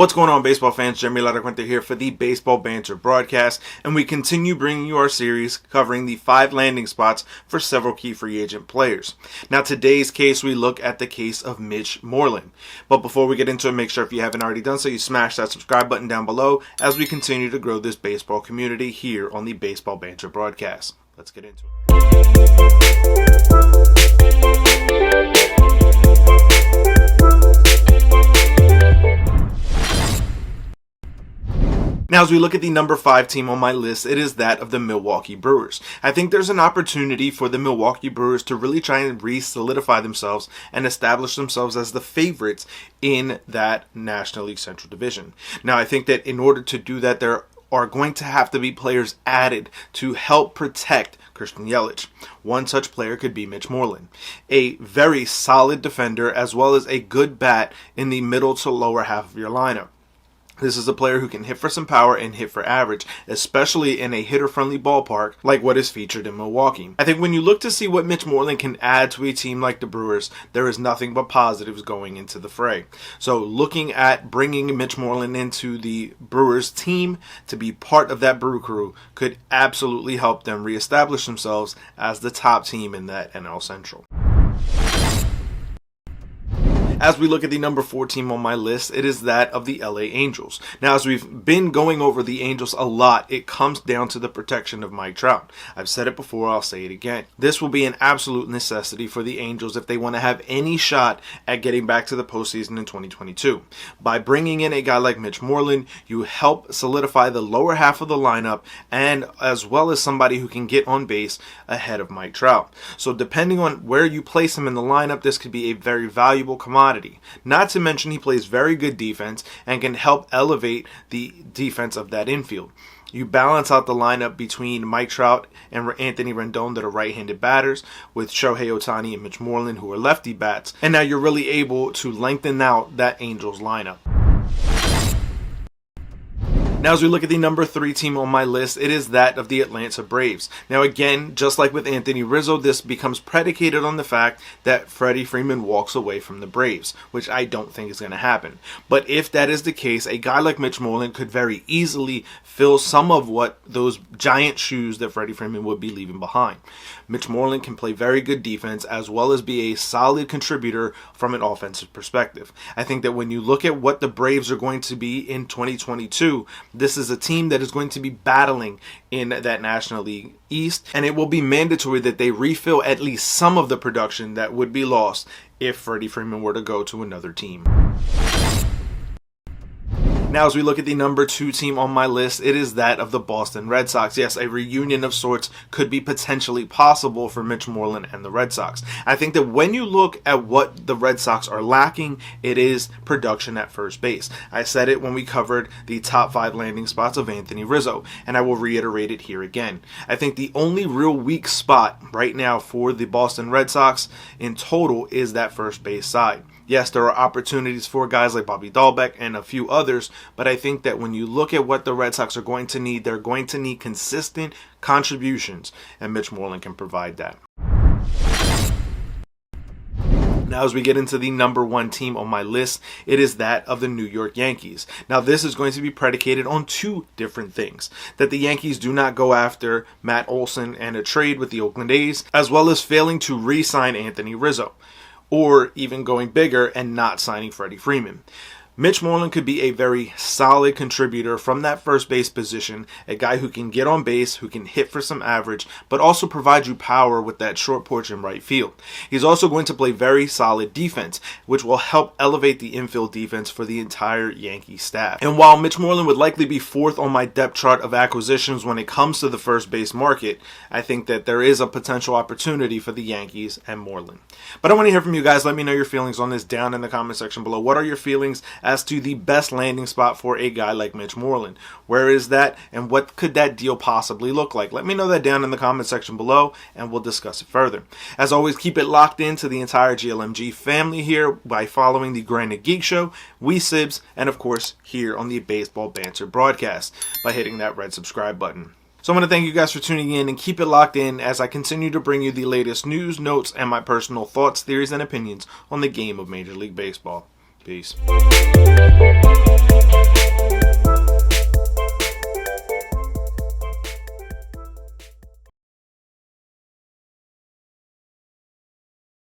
What's going on, baseball fans? Jeremy Laracuente here for the Baseball Banter Broadcast, and we continue bringing you our series covering the 5 landing spots for several key free agent players. Now, today's case, we look at the case of Mitch Moreland. But before we get into it, make sure if you haven't already done so, you smash that subscribe button down below as we continue to grow this baseball community here on the Baseball Banter Broadcast. Let's get into it. Now, as we look at the number 5 team on my list, it is that of the Milwaukee Brewers. I think there's an opportunity for the Milwaukee Brewers to really try and re-solidify themselves and establish themselves as the favorites in that National League Central Division. Now, I think that in order to do that, there are going to have to be players added to help protect Christian Yelich. One such player could be Mitch Moreland, a very solid defender as well as a good bat in the middle to lower half of your lineup. This is a player who can hit for some power and hit for average, especially in a hitter-friendly ballpark like what is featured in Milwaukee. I think when you look to see what Mitch Moreland can add to a team like the Brewers, there is nothing but positives going into the fray. So looking at bringing Mitch Moreland into the Brewers team to be part of that Brew Crew could absolutely help them reestablish themselves as the top team in that NL Central. As we look at the number 4 team on my list, it is that of the LA Angels. Now, as we've been going over the Angels a lot, it comes down to the protection of Mike Trout. I've said it before, I'll say it again. This will be an absolute necessity for the Angels if they want to have any shot at getting back to the postseason in 2022. By bringing in a guy like Mitch Moreland, you help solidify the lower half of the lineup, and as well as somebody who can get on base ahead of Mike Trout. So depending on where you place him in the lineup, this could be a very valuable commodity. Not to mention he plays very good defense and can help elevate the defense of that infield. You balance out the lineup between Mike Trout and Anthony Rendon that are right-handed batters with Shohei Ohtani and Mitch Moreland who are lefty bats. And now you're really able to lengthen out that Angels lineup. Now, as we look at the number 3 team on my list, it is that of the Atlanta Braves. Now, again, just like with Anthony Rizzo, this becomes predicated on the fact that Freddie Freeman walks away from the Braves, which I don't think is going to happen. But if that is the case, a guy like Mitch Moreland could very easily fill some of what those giant shoes that Freddie Freeman would be leaving behind. Mitch Moreland can play very good defense as well as be a solid contributor from an offensive perspective. I think that when you look at what the Braves are going to be in 2022, this is a team that is going to be battling in that National League East, and it will be mandatory that they refill at least some of the production that would be lost if Freddie Freeman were to go to another team. Now, as we look at the number 2 team on my list, it is that of the Boston Red Sox. Yes, a reunion of sorts could be potentially possible for Mitch Moreland and the Red Sox. I think that when you look at what the Red Sox are lacking, it is production at first base. I said it when we covered the top 5 landing spots of Anthony Rizzo, and I will reiterate it here again. I think the only real weak spot right now for the Boston Red Sox in total is that first base side. Yes, there are opportunities for guys like Bobby Dahlbeck and a few others, but I think that when you look at what the Red Sox are going to need, they're going to need consistent contributions, and Mitch Moreland can provide that. Now, as we get into the number 1 team on my list, it is that of the New York Yankees. Now, this is going to be predicated on 2 different things. That the Yankees do not go after Matt Olson and a trade with the Oakland A's, as well as failing to re-sign Anthony Rizzo, or even going bigger and not signing Freddie Freeman. Mitch Moreland could be a very solid contributor from that first base position, a guy who can get on base, who can hit for some average, but also provide you power with that short porch in right field. He's also going to play very solid defense, which will help elevate the infield defense for the entire Yankee staff. And while Mitch Moreland would likely be 4th on my depth chart of acquisitions when it comes to the first base market, I think that there is a potential opportunity for the Yankees and Moreland. But I want to hear from you guys. Let me know your feelings on this down in the comment section below. What are your feelings as to the best landing spot for a guy like Mitch Moreland? Where is that, and what could that deal possibly look like? Let me know that down in the comment section below, and we'll discuss it further. As always, keep it locked into the entire GLMG family here by following the Granite Geek Show, We Sibs, and of course here on the Baseball Banter Broadcast by hitting that red subscribe button. So I want to thank you guys for tuning in, and keep it locked in as I continue to bring you the latest news, notes, and my personal thoughts, theories, and opinions on the game of Major League Baseball. Peace.